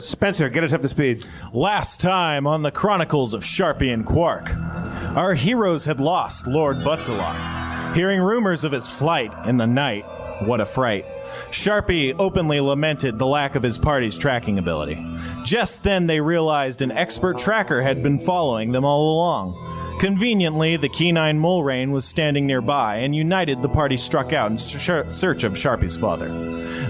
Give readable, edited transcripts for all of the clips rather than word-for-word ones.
Spencer, get us up to speed. Last time on the Chronicles of Sharpie and Quark, our heroes had lost Lord Butzelot. Hearing rumors of his flight in the night, what a fright. Sharpie openly lamented the lack of his party's tracking ability. Just then they realized an expert tracker had been following them all along. Conveniently, the Kenine Mulrain was standing nearby, and united the party struck out in search of Sharpie's father.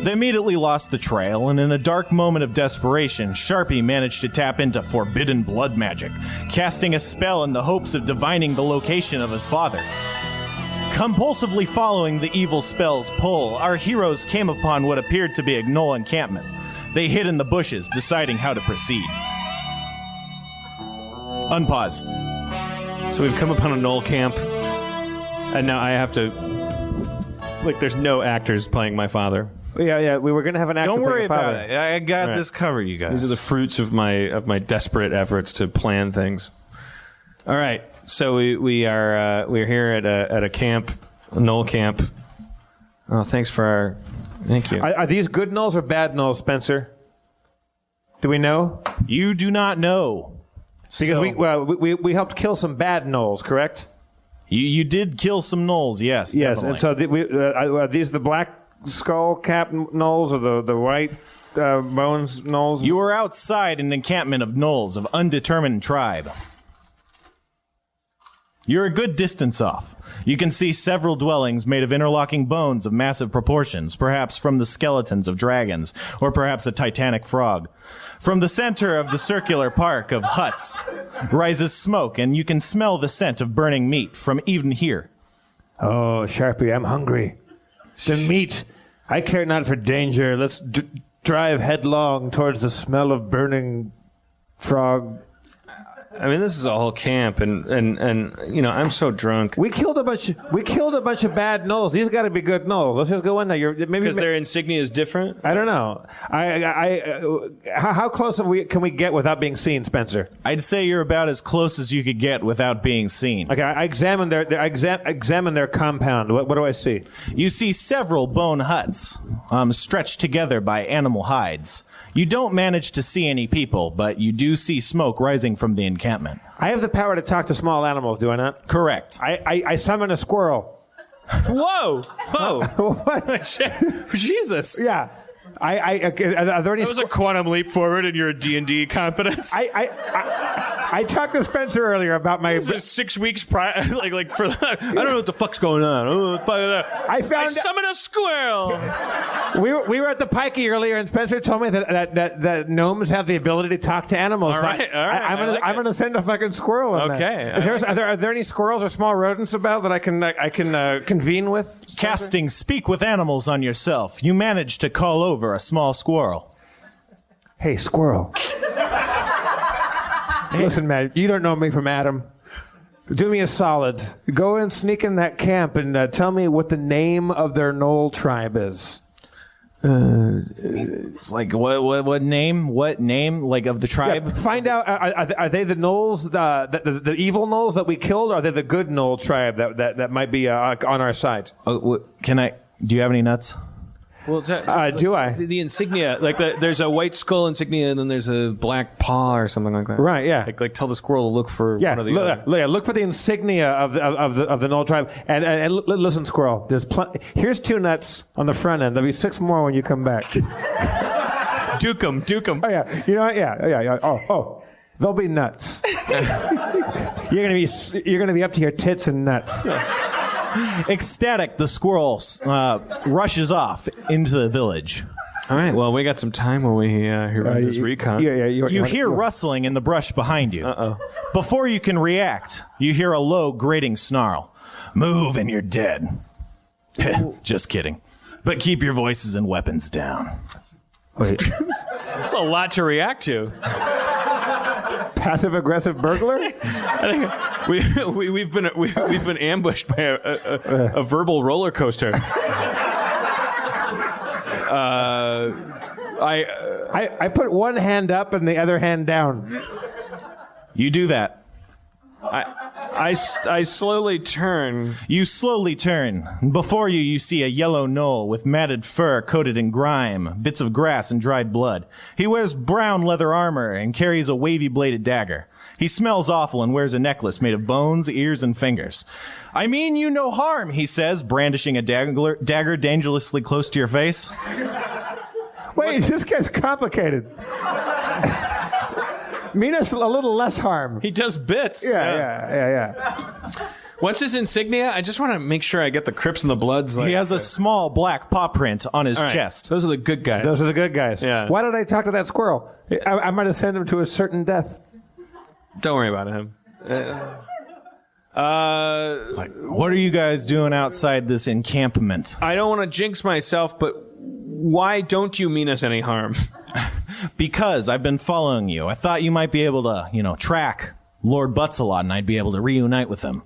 They immediately lost the trail, and in a dark moment of desperation, Sharpie managed to tap into forbidden blood magic, casting a spell in the hopes of divining the location of his father. Compulsively following the evil spell's pull, our heroes came upon what appeared to be a Knoll encampment. They hid in the bushes, deciding how to proceed. Unpause. So we've come upon a Knoll camp, and now I have to... Like, there's no actors playing my father. Yeah, we were going to have an actor. Don't worry about father. It. I got this covered, you guys. These are the fruits of my desperate efforts to plan things. All right, so we're here at a camp, a Knoll camp. Oh, thanks for thank you. Are these good Knolls or bad Knolls, Spencer? Do we know? You do not know. Because we helped kill some bad Knolls, correct? You did kill some Knolls, yes. Yes, definitely. and so are these the black skull cap Knolls or the white bones Knolls? You were outside an encampment of Knolls of undetermined tribe. You're a good distance off. You can see several dwellings made of interlocking bones of massive proportions, perhaps from the skeletons of dragons, or perhaps a titanic frog. From the center of the circular park of huts rises smoke, and you can smell the scent of burning meat from even here. Oh, Sharpie, I'm hungry. The meat. I care not for danger. Let's drive headlong towards the smell of burning frog. I mean, this is a whole camp, and you know, I'm so drunk. We killed a bunch of bad Knolls. These got to be good Knolls. Let's just go in there. Because their insignia is different. I don't know. How close can we get without being seen, Spencer? I'd say you're about as close as you could get without being seen. Okay, I examine their compound. What do I see? You see several bone huts, stretched together by animal hides. You don't manage to see any people, but you do see smoke rising from the encampment. I have the power to talk to small animals, do I not? Correct. I summon a squirrel. Whoa! What? Jesus! Yeah. Are there any? That was a quantum leap forward in your D&D confidence. I talked to Spencer earlier about my 6 weeks prior. like for I don't know what the fuck's going on. I summon a squirrel. We were at the Pikey earlier, and Spencer told me that gnomes have the ability to talk to animals. All right. I'm gonna send a fucking squirrel in okay. there. Are there any squirrels or small rodents about that I can convene with? Spencer? Casting Speak with Animals on yourself, you manage to call over a small squirrel. Hey, squirrel. Listen, man, you don't know me from Adam. Do me a solid. Go and sneak in that camp and tell me what the name of their Knoll tribe is. It's like what name? What name? Like of the tribe? Yeah, find out. Are they the Knolls, the evil Knolls that we killed? Or are they the good Knoll tribe that might be on our side? Do you have any nuts? Well, do I? The insignia, there's a white skull insignia, and then there's a black paw or something like that. Right. Yeah. Like tell the squirrel to look for one of the other. Look for the insignia of the Knoll tribe, and listen, squirrel. Here's 2 nuts on the front end. There'll be 6 more when you come back. Duke 'em. Oh yeah. You know what? Yeah. Oh. They'll be nuts. You're gonna be up to your tits and nuts. Ecstatic, the squirrel rushes off into the village. All right, well, we got some time when he runs his recon. You hear rustling in the brush behind you. Uh-oh. Before you can react, you hear a low, grating snarl. Move and you're dead. Just kidding. But keep your voices and weapons down. Wait. That's a lot to react to. Passive-aggressive burglar? I think we've been ambushed by a verbal roller coaster. I put one hand up and the other hand down. You do that. I slowly turn. You slowly turn. Before you, you see a yellow Knoll with matted fur coated in grime, bits of grass, and dried blood. He wears brown leather armor and carries a wavy-bladed dagger. He smells awful and wears a necklace made of bones, ears, and fingers. I mean you no harm, he says, brandishing a dagger dangerously close to your face. Wait, this guy's complicated. Mean us a little less harm. He does bits. Yeah. What's his insignia? I just want to make sure I get the Crips and the Bloods. He has a small black paw print on his chest. Those are the good guys. Those are the good guys. Yeah. Why did I talk to that squirrel? I might have sent him to a certain death. Don't worry about him. What are you guys doing outside this encampment? I don't want to jinx myself, but why don't you mean us any harm? Because I've been following you. I thought you might be able to, track Lord Butzelot and I'd be able to reunite with him.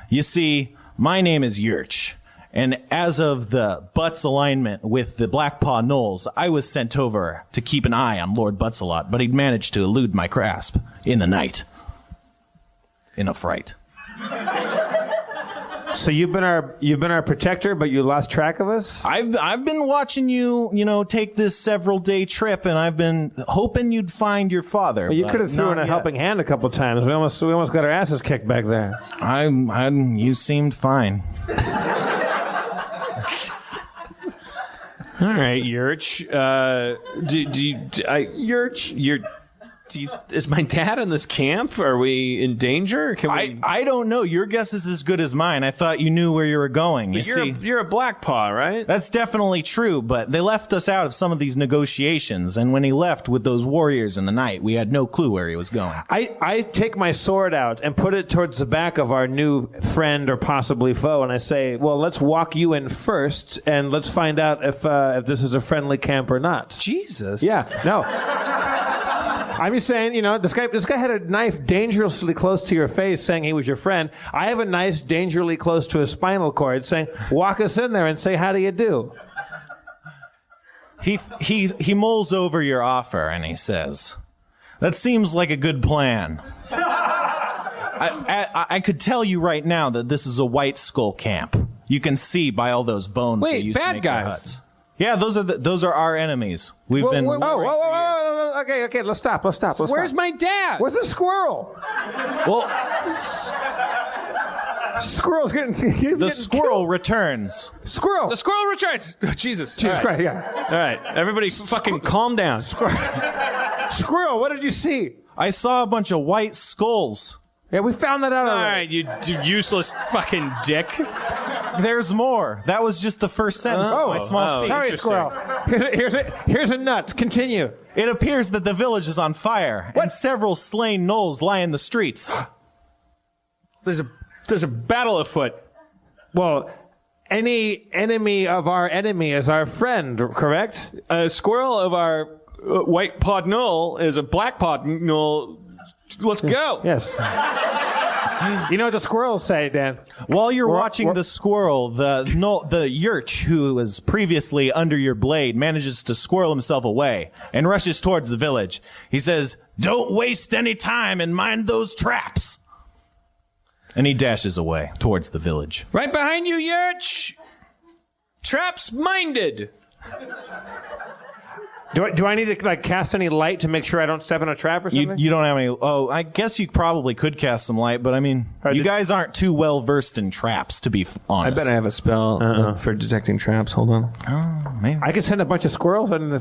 You see, my name is Yurch, and as of the Butts alignment with the Blackpaw Knolls, I was sent over to keep an eye on Lord Butzelot, but he'd managed to elude my grasp in the night. In a fright. So you've been our protector, but you lost track of us? I've been watching you, take this several day trip, and I've been hoping you'd find your father. Well, you could have thrown a helping hand a couple times. We almost got our asses kicked back there. You seemed fine. All right, Yurch. Yurch, is my dad in this camp? Are we in danger? I don't know. Your guess is as good as mine. I thought you knew where you were going. You're a Blackpaw, right? That's definitely true, but they left us out of some of these negotiations, and when he left with those warriors in the night, we had no clue where he was going. I take my sword out and put it towards the back of our new friend or possibly foe, and I say, well, let's walk you in first, and let's find out if this is a friendly camp or not. Jesus. Yeah, no. I'm just saying, this guy had a knife dangerously close to your face saying he was your friend. I have a knife dangerously close to his spinal cord saying, walk us in there and say, how do you do? He mulls over your offer and he says, that seems like a good plan. I could tell you right now that this is a White Skull camp. You can see by all those bones they used to make their huts. Yeah, those are our enemies. We've been. Whoa. Okay, let's stop. Where's my dad? Where's the squirrel? Well, squirrel's getting the squirrel returns. Squirrel. The squirrel returns. Oh, Jesus Christ, yeah. All right, everybody fucking calm down. Squirrel, what did you see? I saw a bunch of white skulls. Yeah, we found that out All already. right, you useless fucking dick. There's more. That was just the first sentence of my small speech. Sorry, squirrel. Here's a nut. Continue. It appears that the village is on fire, and several slain Knolls lie in the streets. There's a battle afoot. Well, any enemy of our enemy is our friend, correct? A squirrel of our white-pawed Knoll is a black-pawed Knoll. Let's go. Yes. You know what the squirrels say, Dan? While you're watching the squirrel, the Yurch, who was previously under your blade, manages to squirrel himself away and rushes towards the village. He says, "Don't waste any time and mind those traps." And he dashes away towards the village. Right behind you, Yurch. Traps minded. Do I need to cast any light to make sure I don't step in a trap or something? You don't have any. Oh, I guess you probably could cast some light, but I mean, you guys aren't too well versed in traps, to be honest. I bet I have a spell for detecting traps. Hold on. Oh, maybe. I could send a bunch of squirrels and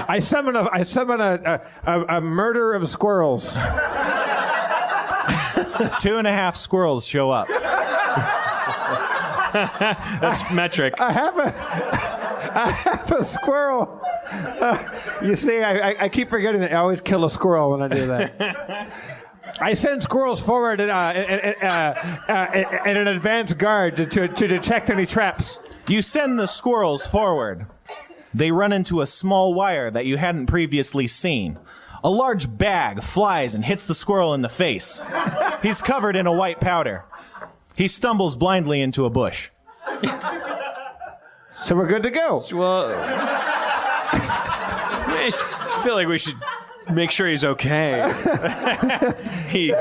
I summon a murder of squirrels. 2.5 squirrels show up. That's metric. I have a squirrel. You see, I keep forgetting that I always kill a squirrel when I do that. I send squirrels forward in an advanced guard to detect any traps. You send the squirrels forward. They run into a small wire that you hadn't previously seen. A large bag flies and hits the squirrel in the face. He's covered in a white powder. He stumbles blindly into a bush. So we're good to go. Well, I feel like we should make sure he's okay. He's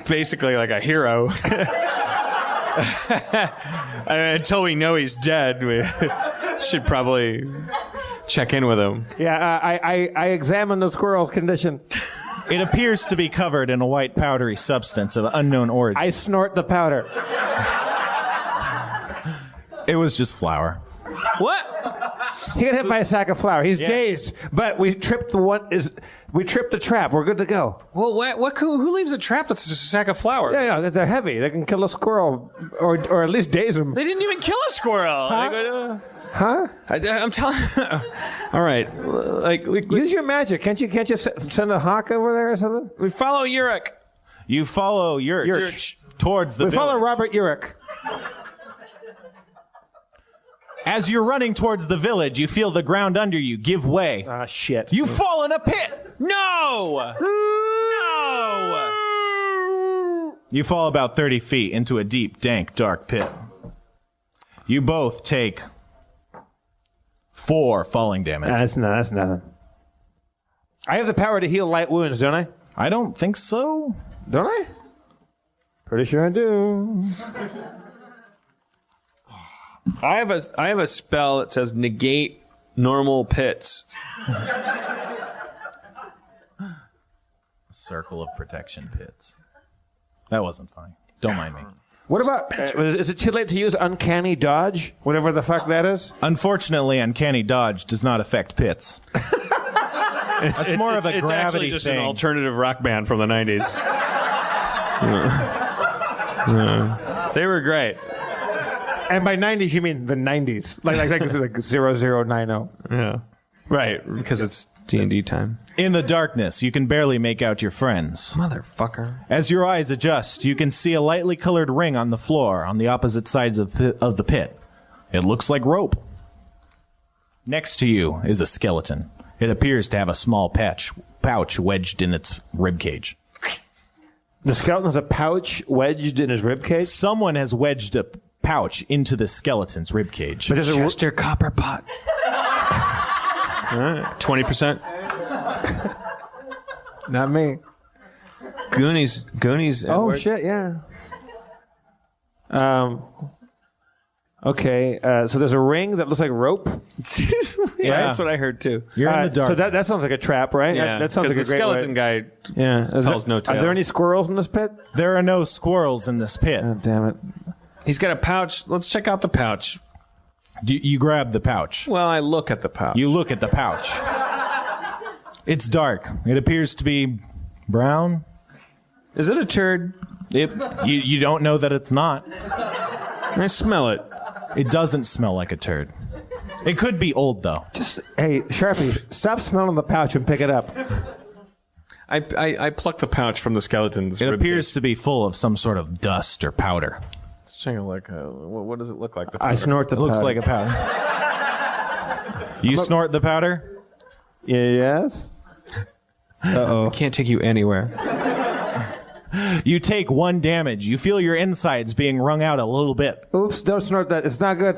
basically like a hero. Until we know he's dead, we should probably check in with him. Yeah, I examined the squirrel's condition. It appears to be covered in a white powdery substance of unknown origin. I snort the powder. It was just flour. What? He got hit by a sack of flour. He's dazed, but we tripped the trap. We're good to go. Well, who leaves a trap that's just a sack of flour? Yeah, they're heavy. They can kill a squirrel, or at least daze him. They didn't even kill a squirrel. Huh? I'm telling. All right, Use your magic. Can't you send a hawk over there or something? we follow Urich. You follow Yurch towards the We follow village. Robert Urich. As you're running towards the village, you feel the ground under you give way. Ah, shit. You fall in a pit. No! No! You fall about 30 feet into a deep, dank, dark pit. You both take 4 falling damage. That's nothing. I have the power to heal light wounds, don't I? I don't think so. Don't I? Pretty sure I do. I have a spell that says negate normal pits. Circle of protection pits. That wasn't funny. Don't mind me. What about, is it too late to use Uncanny Dodge? Whatever the fuck that is? Unfortunately, Uncanny Dodge does not affect pits. It's more of a it's gravity actually just thing. an alternative rock band from the 90s. They were great. And by 90s, you mean the 90s. Like this is like 0090. Yeah. Right, because it's D&D time. In the darkness, you can barely make out your friends. Motherfucker. As your eyes adjust, you can see a lightly colored ring on the floor on the opposite sides of the pit. It looks like rope. Next to you is a skeleton. It appears to have a small pouch wedged in its ribcage. The skeleton has a pouch wedged in his ribcage? Someone has wedged a pouch into the skeleton's ribcage. But does it Chester Copper Pot. 20%. Not me. Goonies. Oh, Edward. shit, yeah. Okay, so there's a ring that looks like rope. Yeah, Right? that's what I heard too. You're in the dark. So that sounds like a trap, right? Yeah, that sounds like a the great skeleton way. guy. Yeah. tells no Are there tales. any squirrels in this pit? There are no squirrels in this pit. Oh, damn it. He's got a pouch. Let's check out the pouch. You grab the pouch. Well, I look at the pouch. You look at the pouch. It's dark. It appears to be brown. Is it a turd? You don't know that it's not. I smell it. It doesn't smell like a turd. It could be old, though. Just, hey, Sharpie, stop smelling the pouch and pick it up. I pluck the pouch from the skeleton's. It appears to be full of some sort of dust or powder. Let's check it. Like, what does it look like? The I powder? snort the It looks powder. like a powder. You snort the powder? Yes? Uh-oh. Can't take you anywhere. You take 1 damage. You feel your insides being wrung out a little bit. Oops, don't snort that. It's not good.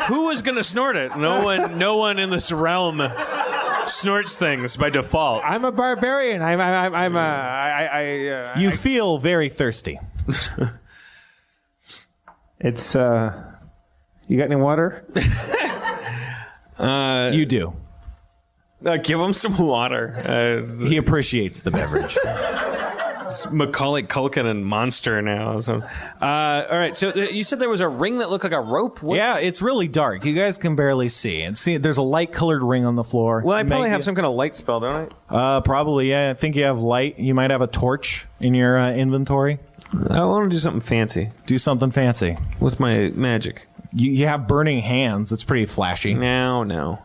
Who was gonna snort it? No one in this realm snorts things by default. I'm a barbarian. You feel very thirsty. It's, you got any water? You do. Give him some water. He appreciates the beverage. It's Macaulay Culkin and Monster now. So, all right. So you said there was a ring that looked like a rope. What? Yeah, it's really dark. You guys can barely see. And see, there's a light-colored ring on the floor. Well, I probably have some kind of light spell, don't I? Probably, yeah. I think you have light. You might have a torch in your inventory. I want to do something fancy Do something fancy. with my magic. You have burning hands. It's pretty flashy. No.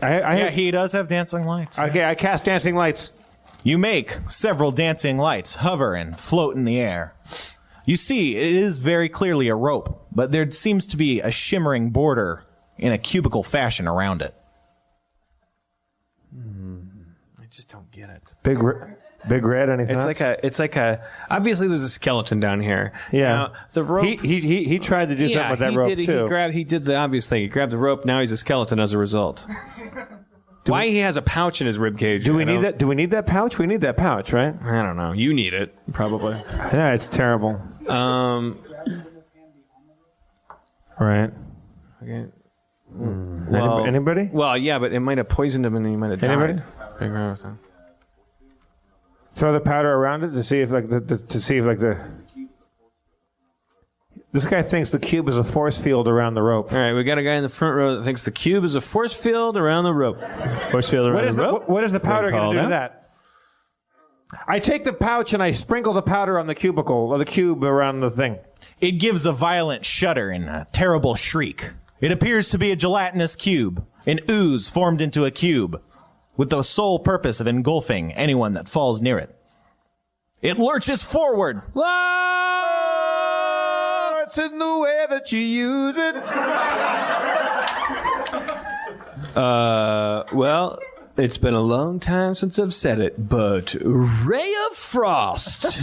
Yeah, he does have dancing lights. Okay, I cast dancing lights. You make several dancing lights hover and float in the air. You see, it is very clearly a rope, but there seems to be a shimmering border in a cubical fashion around it. I just don't get it. Big red, any thoughts? It's like a. Obviously, there's a skeleton down here. Yeah. Now, the rope. He tried to do something with that rope, too. He did the obvious thing. He grabbed the rope. Now he's a skeleton as a result. Why he has a pouch in his rib cage? Do we need that? Do we need that pouch? We need that pouch, right? I don't know. You need it, probably. Yeah, it's terrible. Right. Okay. Well, anybody? Well, yeah, but it might have poisoned him and he might have died. Anybody? Throw the powder around it to see if This guy thinks the cube is a force field around the rope. All right, we got a guy in the front row that thinks the cube is a force field around the rope. Force field around the rope? What is the powder going to do to that? I take the pouch and I sprinkle the powder on the cubicle, or the cube around the thing. It gives a violent shudder and a terrible shriek. It appears to be a gelatinous cube, an ooze formed into a cube, with the sole purpose of engulfing anyone that falls near it. It lurches forward. Whoa! It's in the way that you use it. Well, it's been a long time since I've said it, but Ray of Frost.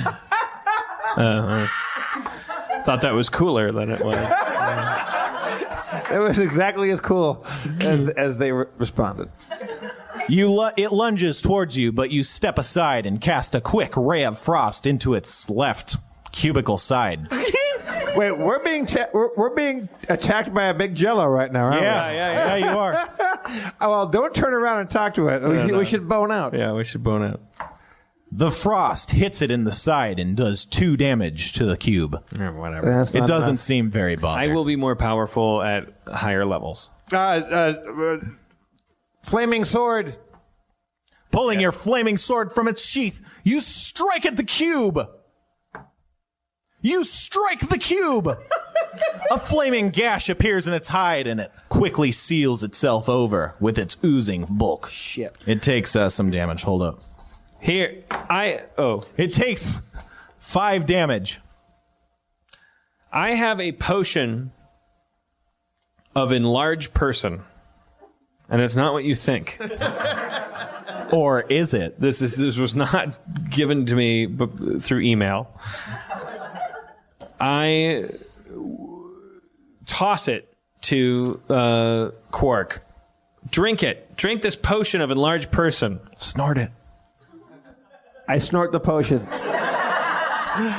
Thought that was cooler than it was. It was exactly as cool as they responded. It lunges towards you, but you step aside and cast a quick ray of frost into its left cubicle side. Wait, we're being attacked by a big jello right now, aren't we? Yeah, you are. Oh, well, don't turn around and talk to it. We should bone out. Yeah, we should bone out. The frost hits it in the side and does 2 damage to the cube. Yeah, whatever. It doesn't seem very bothered. I will be more powerful at higher levels. Flaming sword. Pulling your flaming sword from its sheath, you strike at the cube. You strike the cube. A flaming gash appears in its hide, and it quickly seals itself over with its oozing bulk. Shit. It takes some damage. Hold up. Here, It takes 5 damage. I have a potion of enlarged person, and it's not what you think. Or is it? This was not given to me through email. I toss it to Quark. Drink it. Drink this potion of enlarged person. Snort it. I snort the potion.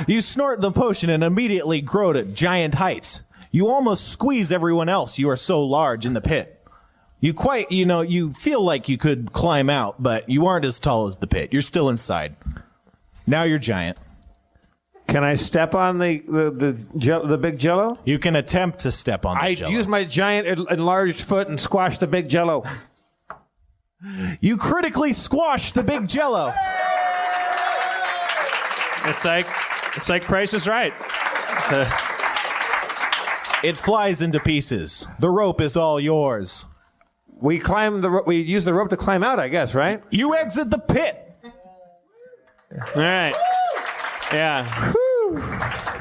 You snort the potion and immediately grow to giant heights. You almost squeeze everyone else. You are so large in the pit. You feel like you could climb out, but you aren't as tall as the pit. You're still inside. Now you're giant. Can I step on the big jello? You can attempt to step on the jello. I use my giant enlarged foot and squash the big jello. You critically squash the big jello. It's like Price is Right. It flies into pieces. The rope is all yours. We use the rope to climb out, I guess, right? You exit the pit. All right. Yeah. Whew.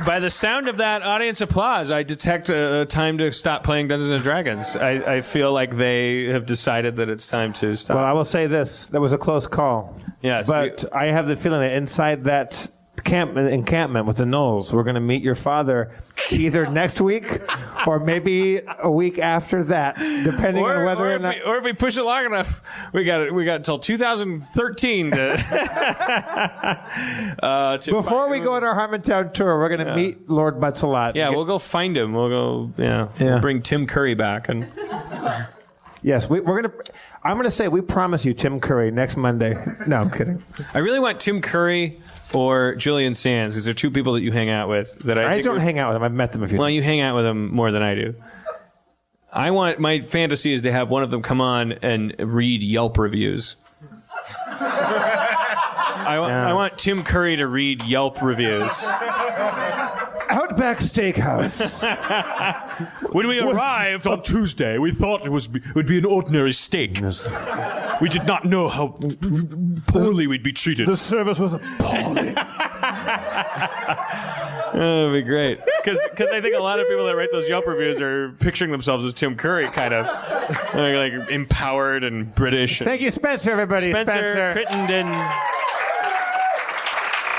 By the sound of that audience applause, I detect a time to stop playing Dungeons and Dragons. I feel like they have decided that it's time to stop. Well, I will say this. That was a close call. Yes. But I have the feeling that inside that encampment with the Knolls, we're going to meet your father either next week or maybe a week after that, depending on whether or not. Or if we push it long enough, we got until 2013 to. Before we go on our Harmontown tour, we're going to meet Lord Butts-a-Lot. Yeah, we'll go find him. We'll go. We'll bring Tim Curry back and. Yes, we're going to. I'm going to say we promise you Tim Curry next Monday. No, I'm kidding. I really want Tim Curry or Julian Sands. These are 2 people that you hang out with. That I don't hang out with them. I've met them a few times. Well, you hang out with them more than I do. My fantasy is to have one of them come on and read Yelp reviews. I want Tim Curry to read Yelp reviews. Outback Steakhouse. When we arrived on Tuesday, we thought it would be an ordinary steak. We did not know how poorly we'd be treated. The service was appalling. That'd be great. Because I think a lot of people that write those Yelp reviews are picturing themselves as Tim Curry, kind of. Like empowered and British. Thank you, Spencer, everybody. Spencer Crittenden.